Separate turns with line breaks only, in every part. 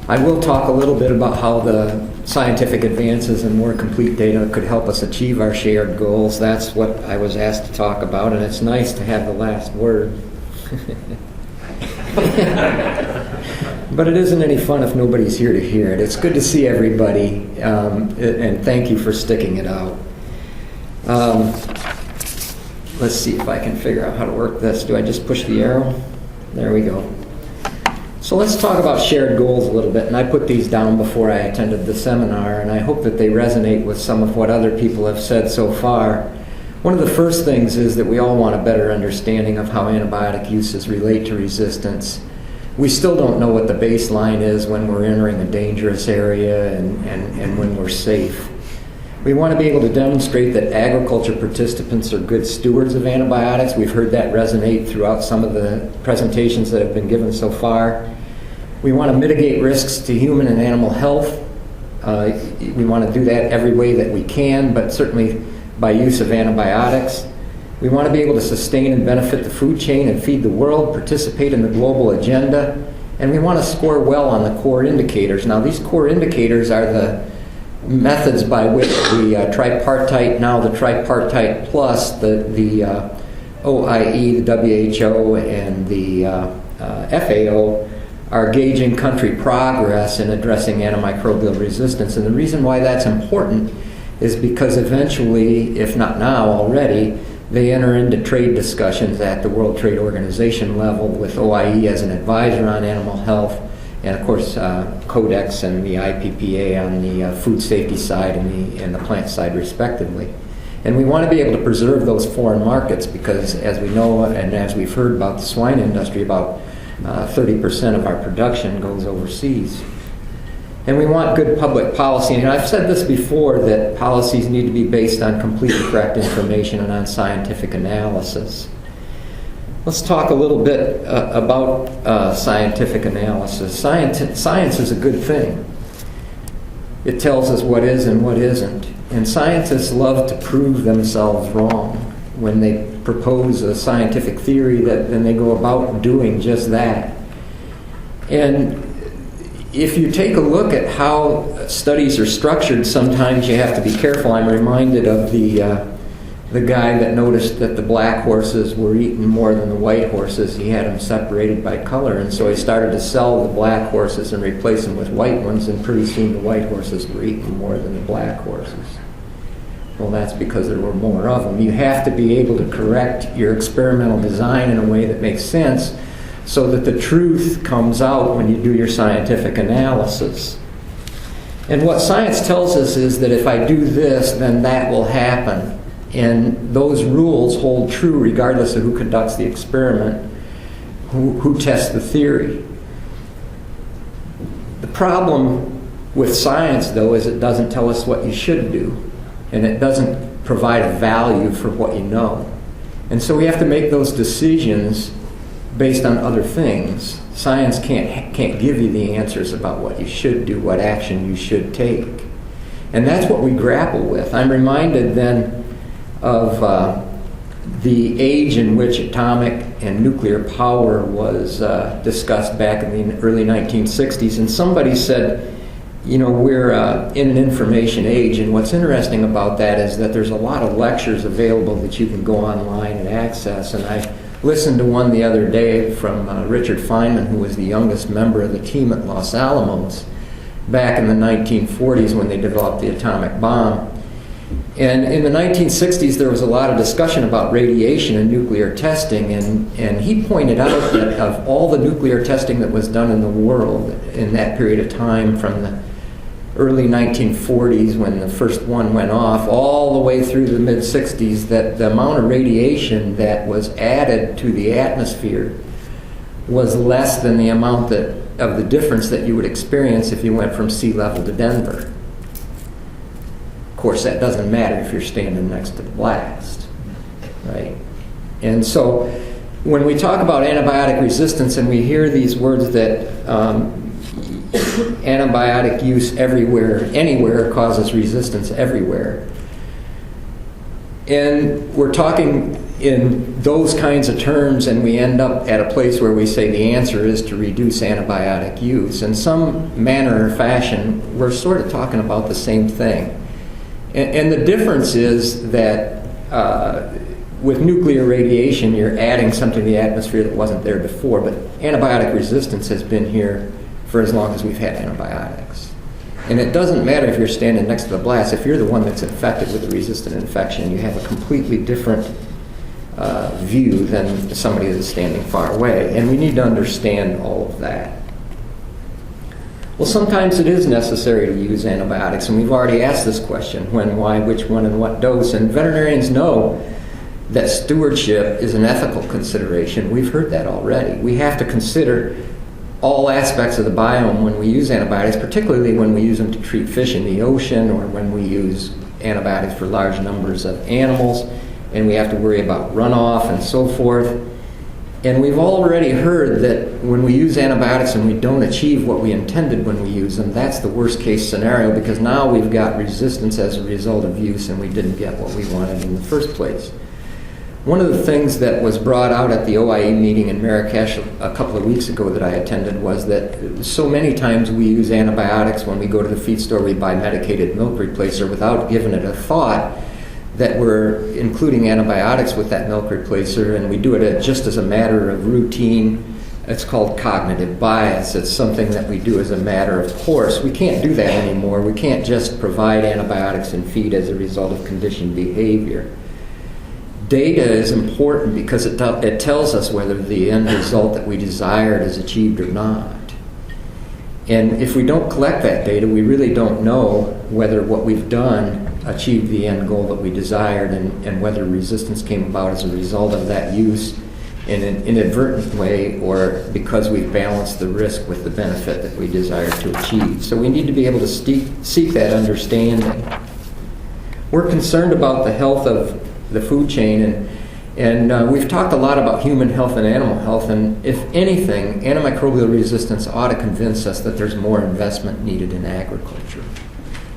I will talk a little bit about how the scientific advances and more complete data could help us achieve our shared goals. That's what I was asked to talk about, and it's nice to have the last word. But it isn't any fun if nobody's here to hear it. It's good to see everybody, and thank you for sticking it out. Let's see if I can figure out how to work this. Do I just push the arrow? There we go. So let's talk about shared goals a little bit, and I put these down before I attended the seminar, and I hope that they resonate with some of what other people have said so far. One of the first things is that we all want a better understanding of how antibiotic uses relate to resistance. We still don't know what the baseline is when we're entering a dangerous area and when we're safe. We want to be able to demonstrate that agriculture participants are good stewards of antibiotics. We've heard that resonate throughout some of the presentations that have been given so far. We want to mitigate risks to human and animal health. We want to do that every way that we can, but certainly by use of antibiotics. We want to be able to sustain and benefit the food chain and feed the world, participate in the global agenda, and we want to score well on the core indicators. Now, these core indicators are the methods by which the tripartite, now the tripartite plus, the OIE, the WHO, and the FAO are gauging country progress in addressing antimicrobial resistance. And the reason why that's important is because eventually, if not now already, they enter into trade discussions at the World Trade Organization level with OIE as an advisor on animal health, and of course Codex and the IPPA on the food safety side and the plant side respectively. And we want to be able to preserve those foreign markets because, as we know and as we've heard about the swine industry, about 30% of our production goes overseas. And we want good public policy. And I've said this before, that policies need to be based on completely correct information and on scientific analysis. Let's talk a little bit about scientific analysis. Science is a good thing. It tells us what is and what isn't. And scientists love to prove themselves wrong. When they propose a scientific theory, then they go about doing just that. And if you take a look at how studies are structured, sometimes you have to be careful. I'm reminded of the guy that noticed that the black horses were eating more than the white horses. He had them separated by color, and so he started to sell the black horses and replace them with white ones, and pretty soon the white horses were eating more than the black horses. Well, that's because there were more of them. You have to be able to correct your experimental design in a way that makes sense so that the truth comes out when you do your scientific analysis. And what science tells us is that if I do this, then that will happen. And those rules hold true regardless of who conducts the experiment, who tests the theory. The problem with science, though, is it doesn't tell us what you should do, and it doesn't provide a value for what you know. And so we have to make those decisions based on other things. Science can't give you the answers about what you should do, what action you should take. And that's what we grapple with. I'm reminded then of the age in which atomic and nuclear power was discussed back in the early 1960s. And somebody said, you know, we're in an information age, and what's interesting about that is that there's a lot of lectures available that you can go online and access. And I listened to one the other day from Richard Feynman, who was the youngest member of the team at Los Alamos back in the 1940s when they developed the atomic bomb. And in the 1960s, there was a lot of discussion about radiation and nuclear testing, and he pointed out that of all the nuclear testing that was done in the world in that period of time, from the early 1940s when the first one went off, all the way through the mid-60s, that the amount of radiation that was added to the atmosphere was less than the amount of the difference that you would experience if you went from sea level to Denver. Of course, that doesn't matter if you're standing next to the blast, right? And so when we talk about antibiotic resistance and we hear these words that antibiotic use everywhere, anywhere causes resistance everywhere, and we're talking in those kinds of terms, and we end up at a place where we say the answer is to reduce antibiotic use. In some manner or fashion, we're sort of talking about the same thing. And the difference is that with nuclear radiation, you're adding something to the atmosphere that wasn't there before, but antibiotic resistance has been here for as long as we've had antibiotics. And it doesn't matter if you're standing next to the blast. If you're the one that's infected with a resistant infection, you have a completely different view than somebody that's standing far away. And we need to understand all of that. Well, sometimes it is necessary to use antibiotics, and we've already asked this question: when, why, which one, and what dose. And veterinarians know that stewardship is an ethical consideration. We've heard that already. We have to consider all aspects of the biome when we use antibiotics, particularly when we use them to treat fish in the ocean or when we use antibiotics for large numbers of animals, and we have to worry about runoff and so forth. And we've already heard that when we use antibiotics and we don't achieve what we intended when we use them, that's the worst case scenario, because now we've got resistance as a result of use and we didn't get what we wanted in the first place. One of the things that was brought out at the OIE meeting in Marrakesh a couple of weeks ago that I attended was that so many times we use antibiotics when we go to the feed store, we buy medicated milk replacer without giving it a thought that we're including antibiotics with that milk replacer, and we do it just as a matter of routine. It's called cognitive bias. It's something that we do as a matter of course. We can't do that anymore. We can't just provide antibiotics in feed as a result of conditioned behavior. Data is important because it tells us whether the end result that we desired is achieved or not. And if we don't collect that data, we really don't know whether what we've done achieved the end goal that we desired, and whether resistance came about as a result of that use in an inadvertent way or because we've balanced the risk with the benefit that we desire to achieve. So we need to be able to seek that understanding. We're concerned about the health of the food chain, and we've talked a lot about human health and animal health, and if anything, antimicrobial resistance ought to convince us that there's more investment needed in agriculture.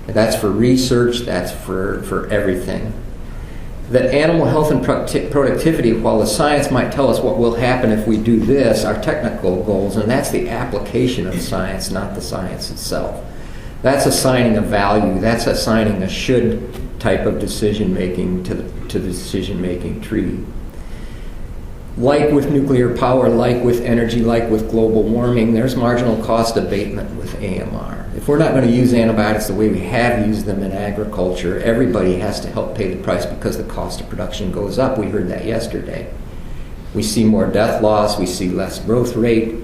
That's for research, that's for everything. That animal health and productivity, while the science might tell us what will happen if we do this, are technical goals, and that's the application of science, not the science itself. That's assigning a value, that's assigning a should type of decision-making to the decision-making tree. Like with nuclear power, like with energy, like with global warming, there's marginal cost abatement with AMR. If we're not going to use antibiotics the way we have used them in agriculture, everybody has to help pay the price because the cost of production goes up. We heard that yesterday. We see more death loss, we see less growth rate.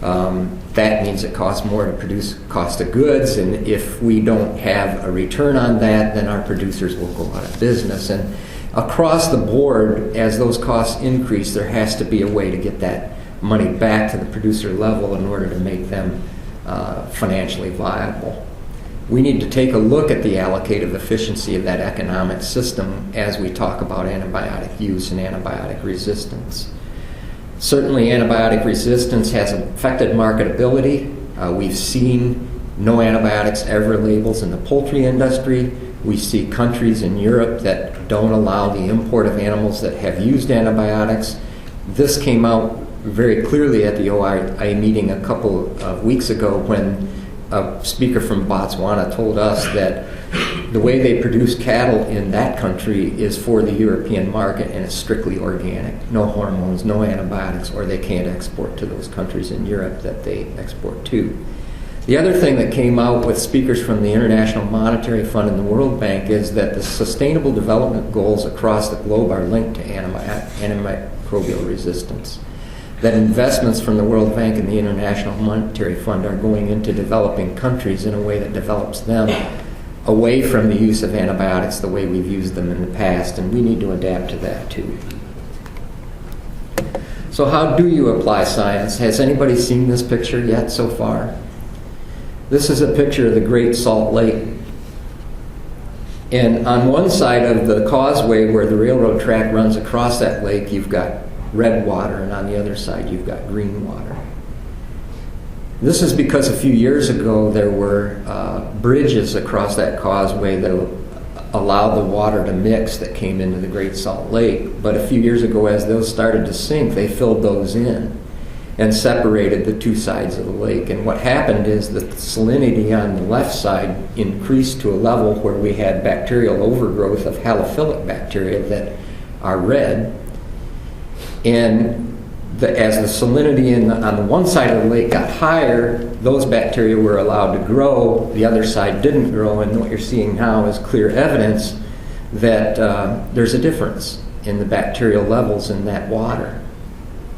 That means it costs more to produce cost of goods, and if we don't have a return on that, then our producers will go out of business. And across the board, as those costs increase, there has to be a way to get that money back to the producer level in order to make them financially viable. We need to take a look at the allocative efficiency of that economic system as we talk about antibiotic use and antibiotic resistance. Certainly, antibiotic resistance has affected marketability. We've seen no antibiotics ever labels in the poultry industry. We see countries in Europe that don't allow the import of animals that have used antibiotics. This came out very clearly at the OIE meeting a couple of weeks ago when a speaker from Botswana told us that the way they produce cattle in that country is for the European market, and it's strictly organic. No hormones, no antibiotics, or they can't export to those countries in Europe that they export to. The other thing that came out with speakers from the International Monetary Fund and the World Bank is that the Sustainable Development Goals across the globe are linked to antimicrobial resistance. That investments from the World Bank and the International Monetary Fund are going into developing countries in a way that develops them away from the use of antibiotics the way we've used them in the past, and we need to adapt to that too. So how do you apply science? Has anybody seen this picture yet so far? This is a picture of the Great Salt Lake. And on one side of the causeway where the railroad track runs across that lake, you've got red water, and on the other side you've got green water. This is because a few years ago there were bridges across that causeway that allow the water to mix that came into the Great Salt Lake. But a few years ago, as those started to sink, they filled those in and separated the two sides of the lake. And what happened is that the salinity on the left side increased to a level where we had bacterial overgrowth of halophilic bacteria that are red. And as the salinity on the one side of the lake got higher, those bacteria were allowed to grow. The other side didn't grow, and what you're seeing now is clear evidence that there's a difference in the bacterial levels in that water.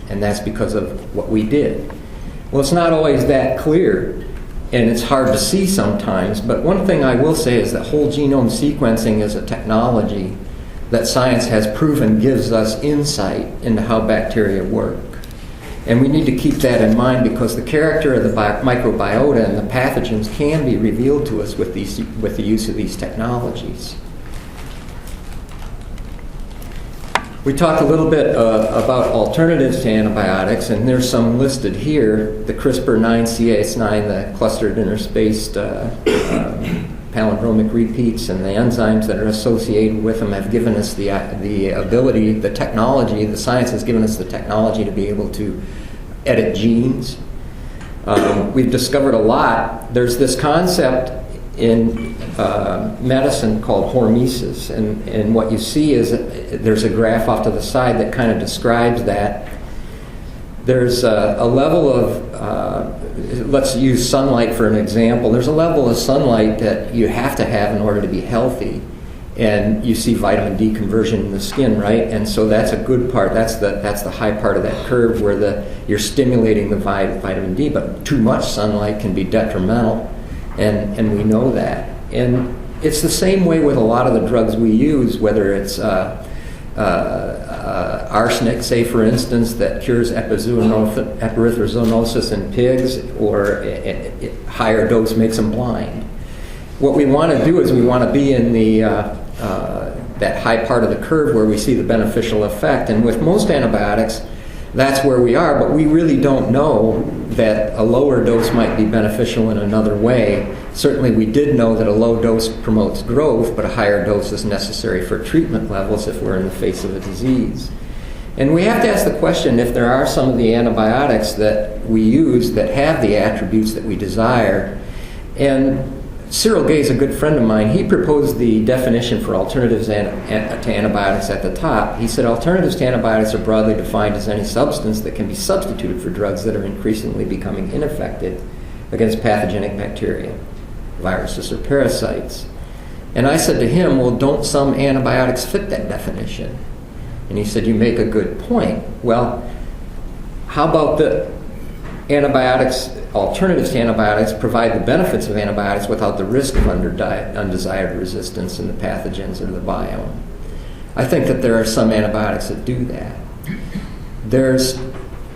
And that's because of what we did. Well, it's not always that clear, and it's hard to see sometimes, but one thing I will say is that whole genome sequencing is a technology that science has proven gives us insight into how bacteria work. And we need to keep that in mind because the character of the microbiota and the pathogens can be revealed to us with the use of these technologies. We talked a little bit about alternatives to antibiotics, and there's some listed here. The CRISPR-9-Cas9, the clustered interspaced palindromic repeats, and the enzymes that are associated with them have given us the ability, the technology, the science has given us the technology to be able to edit genes. We've discovered a lot. There's this concept in medicine called hormesis, and what you see is there's a graph off to the side that kind of describes that. There's a level of, let's use sunlight for an example. There's a level of sunlight that you have to have in order to be healthy, and you see vitamin D conversion in the skin, right? And so that's a good part. That's the high part of that curve where you're stimulating the vitamin D, but too much sunlight can be detrimental. And we know that. And it's the same way with a lot of the drugs we use, whether it's arsenic, say for instance, that cures erythrozoonosis in pigs, or a higher dose makes them blind. What we want to do is we want to be in that high part of the curve where we see the beneficial effect. And with most antibiotics, that's where we are, but we really don't know that a lower dose might be beneficial in another way. Certainly we did know that a low dose promotes growth, but a higher dose is necessary for treatment levels if we're in the face of a disease. And we have to ask the question if there are some of the antibiotics that we use that have the attributes that we desire. And Cyril Gay is a good friend of mine. He proposed the definition for alternatives to antibiotics at the top. He said alternatives to antibiotics are broadly defined as any substance that can be substituted for drugs that are increasingly becoming ineffective against pathogenic bacteria, viruses, or parasites. And I said to him, well, don't some antibiotics fit that definition? And he said, you make a good point. Well, how about the antibiotics, alternatives to antibiotics provide the benefits of antibiotics without the risk of undesired resistance in the pathogens or the biome? I think that there are some antibiotics that do that. There's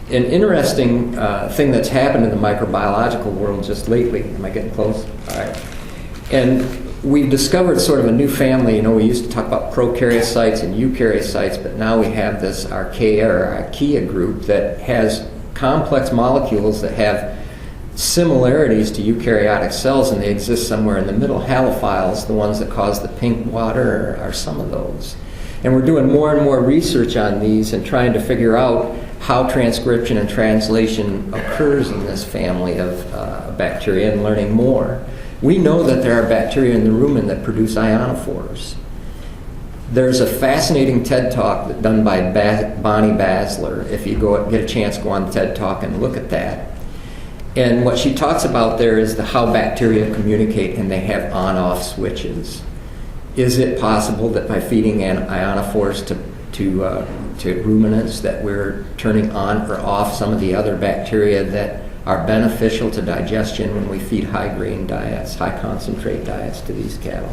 an interesting thing that's happened in the microbiological world just lately. Am I getting close? All right. And we've discovered sort of a new family. You know, we used to talk about prokaryocytes and eukaryocytes, but now we have this archaea or archaea group that has complex molecules that have similarities to eukaryotic cells, and they exist somewhere in the middle. Halophiles, the ones that cause the pink water, are some of those. And we're doing more and more research on these and trying to figure out how transcription and translation occurs in this family of bacteria and learning more. We know that there are bacteria in the rumen that produce ionophores. There's a fascinating TED Talk done by Bonnie Basler. If you get a chance, go on TED Talk and look at that. And what she talks about there is how bacteria communicate, and they have on-off switches. Is it possible that by feeding ionophores to ruminants that we're turning on or off some of the other bacteria that are beneficial to digestion when we feed high-grain diets, high-concentrate diets to these cattle?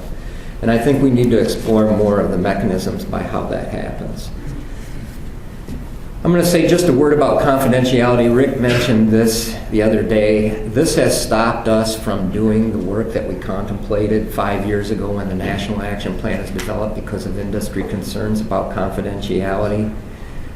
And I think we need to explore more of the mechanisms by how that happens. I'm going to say just a word about confidentiality. Rick mentioned this the other day. This has stopped us from doing the work that we contemplated 5 years ago when the National Action Plan was developed because of industry concerns about confidentiality.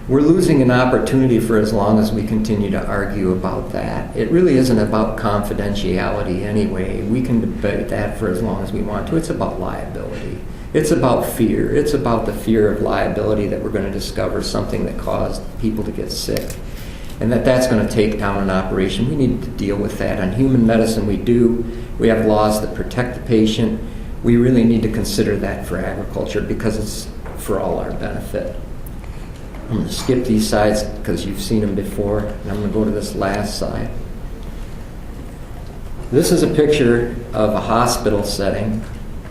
We're losing an opportunity for as long as we continue to argue about that. It really isn't about confidentiality anyway. We can debate that for as long as we want to. It's about liability. It's about fear. It's about the fear of liability that we're going to discover something that caused people to get sick, and that's going to take down an operation. We need to deal with that. On human medicine, we do. We have laws that protect the patient. We really need to consider that for agriculture because it's for all our benefit. I'm going to skip these slides because you've seen them before, and I'm going to go to this last slide. This is a picture of a hospital setting,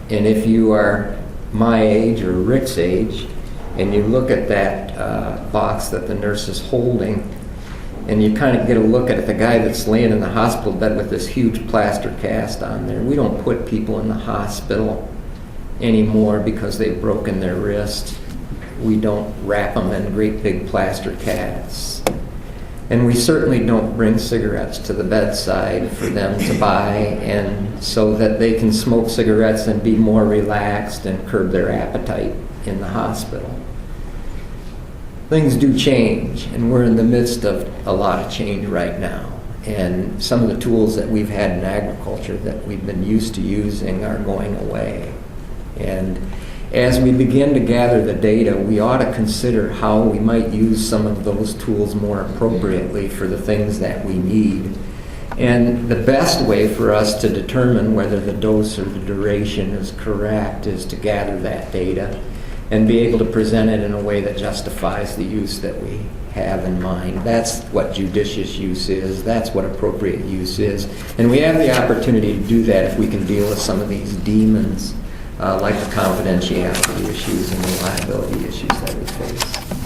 and if you are my age or Rick's age, and you look at that box that the nurse is holding, and you kind of get a look at it, the guy that's laying in the hospital bed with this huge plaster cast on there. We don't put people in the hospital anymore because they've broken their wrist. We don't wrap them in great big plaster casts. And we certainly don't bring cigarettes to the bedside for them to buy, and so that they can smoke cigarettes and be more relaxed and curb their appetite in the hospital. Things do change, and we're in the midst of a lot of change right now. And some of the tools that we've had in agriculture that we've been used to using are going away. And as we begin to gather the data, we ought to consider how we might use some of those tools more appropriately for the things that we need. And the best way for us to determine whether the dose or the duration is correct is to gather that data and be able to present it in a way that justifies the use that we have in mind. That's what judicious use is. That's what appropriate use is. And we have the opportunity to do that if we can deal with some of these demons, like the confidentiality issues and the liability issues that we face.